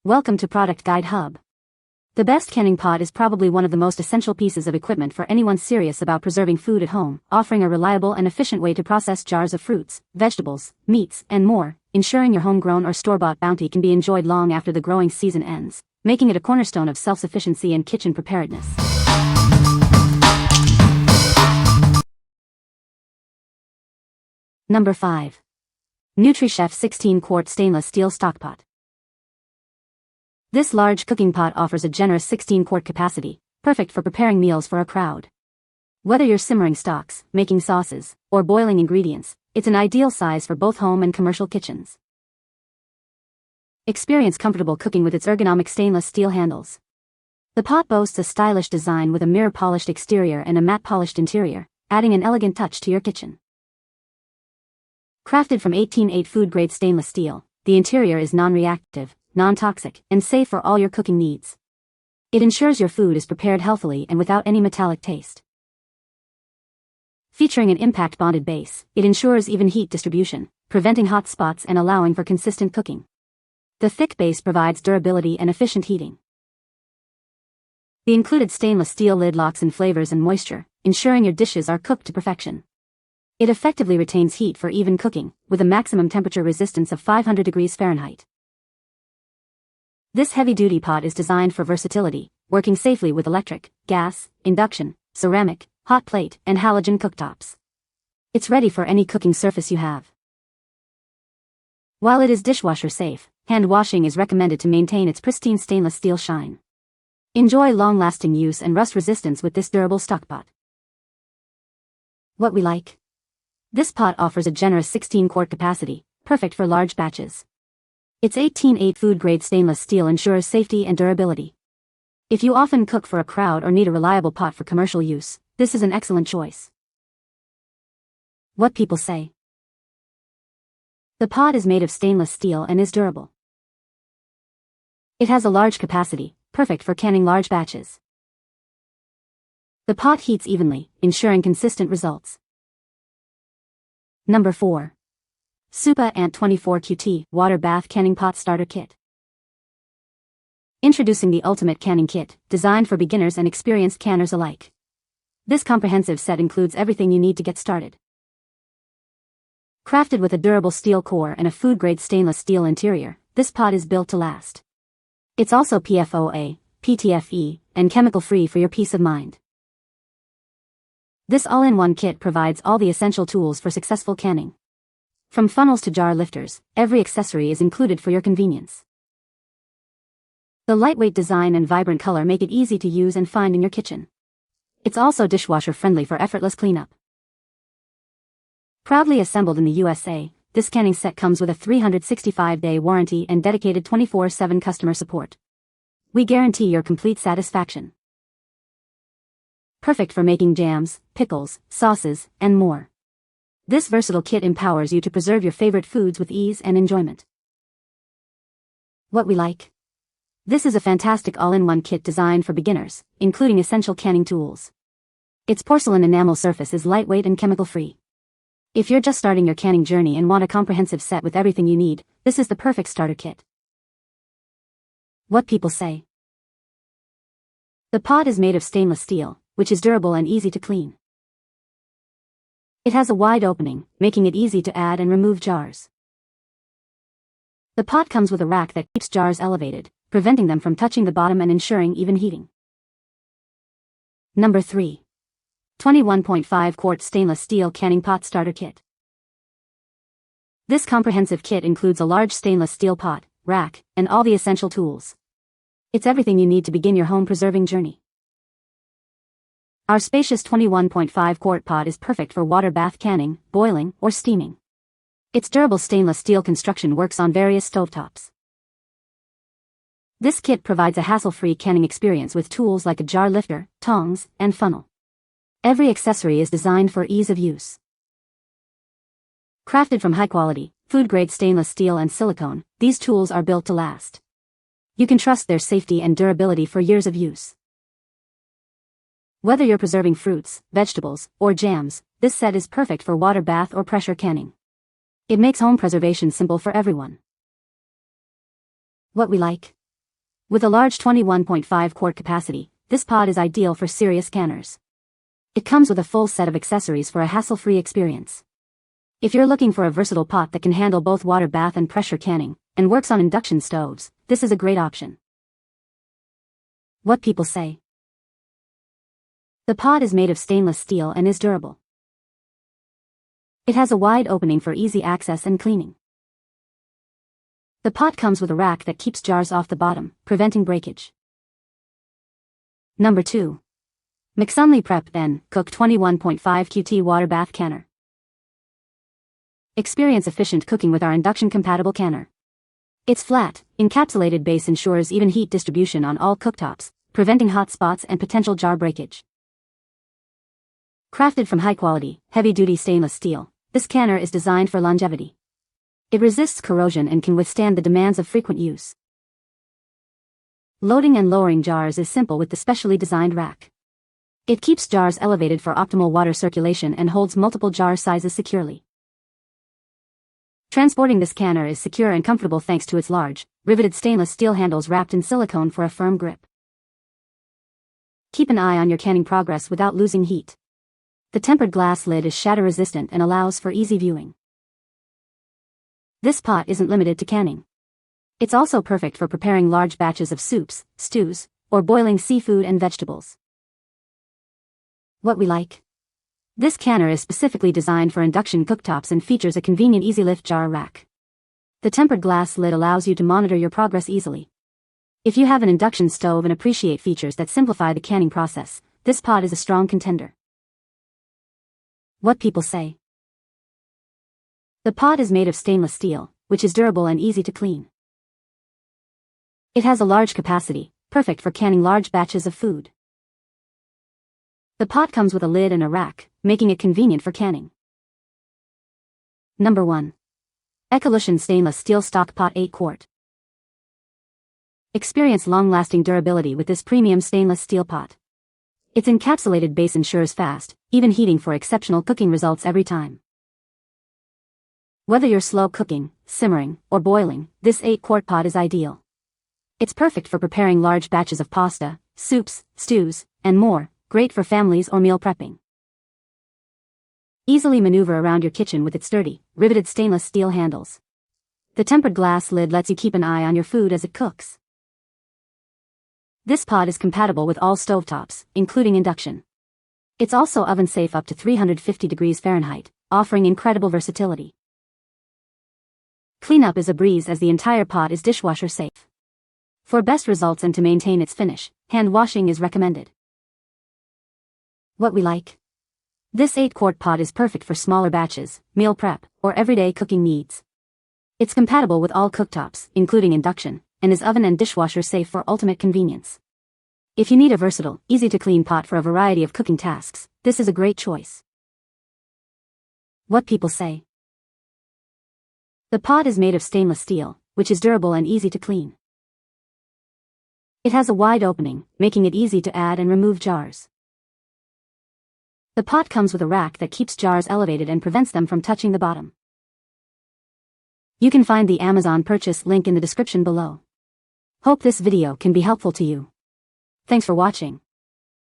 Welcome to Product Guide Hub. The best canning pot is probably one of the most essential pieces of equipment for anyone serious about preserving food at home, offering a reliable and efficient way to process jars of fruits, vegetables, meats, and more, ensuring your homegrown or store-bought bounty can be enjoyed long after the growing season ends, making it a cornerstone of self-sufficiency and kitchen preparedness. Number 5. NutriChef 16-quart stainless steel stockpot. This large cooking pot offers a generous 16-quart capacity, perfect for preparing meals for a crowd. Whether you're simmering stocks, making sauces, or boiling ingredients, it's an ideal size for both home and commercial kitchens. Experience comfortable cooking with its ergonomic stainless steel handles. The pot boasts a stylish design with a mirror-polished exterior and a matte-polished interior, adding an elegant touch to your kitchen. Crafted from 18-8 food-grade stainless steel, the interior is non-reactive, non-toxic, and safe for all your cooking needs. It ensures your food is prepared healthily and without any metallic taste. Featuring an impact-bonded base, it ensures even heat distribution, preventing hot spots and allowing for consistent cooking. The thick base provides durability and efficient heating. The included stainless steel lid locks in flavors and moisture, ensuring your dishes are cooked to perfection. It effectively retains heat for even cooking, with a maximum temperature resistance of 500 degrees Fahrenheit. This heavy-duty pot is designed for versatility, working safely with electric, gas, induction, ceramic, hot plate, and halogen cooktops. It's ready for any cooking surface you have. While it is dishwasher safe, hand washing is recommended to maintain its pristine stainless steel shine. Enjoy long-lasting use and rust resistance with this durable stockpot. What we like. This pot offers a generous 16-quart capacity, perfect for large batches. Its 18-8 food-grade stainless steel ensures safety and durability. If you often cook for a crowd or need a reliable pot for commercial use, this is an excellent choice. What people say. The pot is made of stainless steel and is durable. It has a large capacity, perfect for canning large batches. The pot heats evenly, ensuring consistent results. Number 4. Supa Ant 24 QT Water Bath Canning Pot Starter Kit. Introducing the ultimate canning kit, designed for beginners and experienced canners alike. This comprehensive set includes everything you need to get started. Crafted with a durable steel core and a food-grade stainless steel interior, this pot is built to last. It's also PFOA, PTFE, and chemical-free for your peace of mind. This all-in-one kit provides all the essential tools for successful canning. From funnels to jar lifters, every accessory is included for your convenience. The lightweight design and vibrant color make it easy to use and find in your kitchen. It's also dishwasher-friendly for effortless cleanup. Proudly assembled in the USA, this canning set comes with a 365-day warranty and dedicated 24/7 customer support. We guarantee your complete satisfaction. Perfect for making jams, pickles, sauces, and more. This versatile kit empowers you to preserve your favorite foods with ease and enjoyment. What we like. This is a fantastic all-in-one kit designed for beginners, including essential canning tools. Its porcelain enamel surface is lightweight and chemical-free. If you're just starting your canning journey and want a comprehensive set with everything you need, this is the perfect starter kit. What people say. The pot is made of stainless steel, which is durable and easy to clean. It has a wide opening, making it easy to add and remove jars. The pot comes with a rack that keeps jars elevated, preventing them from touching the bottom and ensuring even heating. Number 3. 21.5 quart stainless steel canning pot starter kit. This comprehensive kit includes a large stainless steel pot, rack, and all the essential tools. It's everything you need to begin your home preserving journey. Our spacious 21.5 quart pot is perfect for water bath canning, boiling, or steaming. Its durable stainless steel construction works on various stovetops. This kit provides a hassle-free canning experience with tools like a jar lifter, tongs, and funnel. Every accessory is designed for ease of use. Crafted from high-quality, food-grade stainless steel and silicone, these tools are built to last. You can trust their safety and durability for years of use. Whether you're preserving fruits, vegetables, or jams, this set is perfect for water bath or pressure canning. It makes home preservation simple for everyone. What we like. With a large 21.5 quart capacity, this pot is ideal for serious canners. It comes with a full set of accessories for a hassle-free experience. If you're looking for a versatile pot that can handle both water bath and pressure canning, and works on induction stoves, this is a great option. What people say. The pot is made of stainless steel and is durable. It has a wide opening for easy access and cleaning. The pot comes with a rack that keeps jars off the bottom, preventing breakage. Number 2. McSunley Prep N Cook 21.5 QT Water Bath Canner. Experience efficient cooking with our induction-compatible canner. Its flat, encapsulated base ensures even heat distribution on all cooktops, preventing hot spots and potential jar breakage. Crafted from high-quality, heavy-duty stainless steel, this canner is designed for longevity. It resists corrosion and can withstand the demands of frequent use. Loading and lowering jars is simple with the specially designed rack. It keeps jars elevated for optimal water circulation and holds multiple jar sizes securely. Transporting this canner is secure and comfortable thanks to its large, riveted stainless steel handles wrapped in silicone for a firm grip. Keep an eye on your canning progress without losing heat. The tempered glass lid is shatter-resistant and allows for easy viewing. This pot isn't limited to canning. It's also perfect for preparing large batches of soups, stews, or boiling seafood and vegetables. What we like. This canner is specifically designed for induction cooktops and features a convenient easy-lift jar rack. The tempered glass lid allows you to monitor your progress easily. If you have an induction stove and appreciate features that simplify the canning process, this pot is a strong contender. What people say. The pot is made of stainless steel, which is durable and easy to clean. It has a large capacity, perfect for canning large batches of food. The pot comes with a lid and a rack, making it convenient for canning. Number 1. Ecolution Stainless Steel Stockpot 8 Quart. Experience long-lasting durability with this premium stainless steel pot. Its encapsulated base ensures fast, even heating for exceptional cooking results every time. Whether you're slow cooking, simmering, or boiling, this 8-quart pot is ideal. It's perfect for preparing large batches of pasta, soups, stews, and more, great for families or meal prepping. Easily maneuver around your kitchen with its sturdy, riveted stainless steel handles. The tempered glass lid lets you keep an eye on your food as it cooks. This pot is compatible with all stovetops, including induction. It's also oven-safe up to 350 degrees Fahrenheit, offering incredible versatility. Cleanup is a breeze as the entire pot is dishwasher safe. For best results and to maintain its finish, hand washing is recommended. What we like. This 8-quart pot is perfect for smaller batches, meal prep, or everyday cooking needs. It's compatible with all cooktops, including induction, and is oven and dishwasher safe for ultimate convenience. If you need a versatile, easy-to-clean pot for a variety of cooking tasks, this is a great choice. What people say. The pot is made of stainless steel, which is durable and easy to clean. It has a wide opening, making it easy to add and remove jars. The pot comes with a rack that keeps jars elevated and prevents them from touching the bottom. You can find the Amazon purchase link in the description below. Hope this video can be helpful to you. Thanks for watching.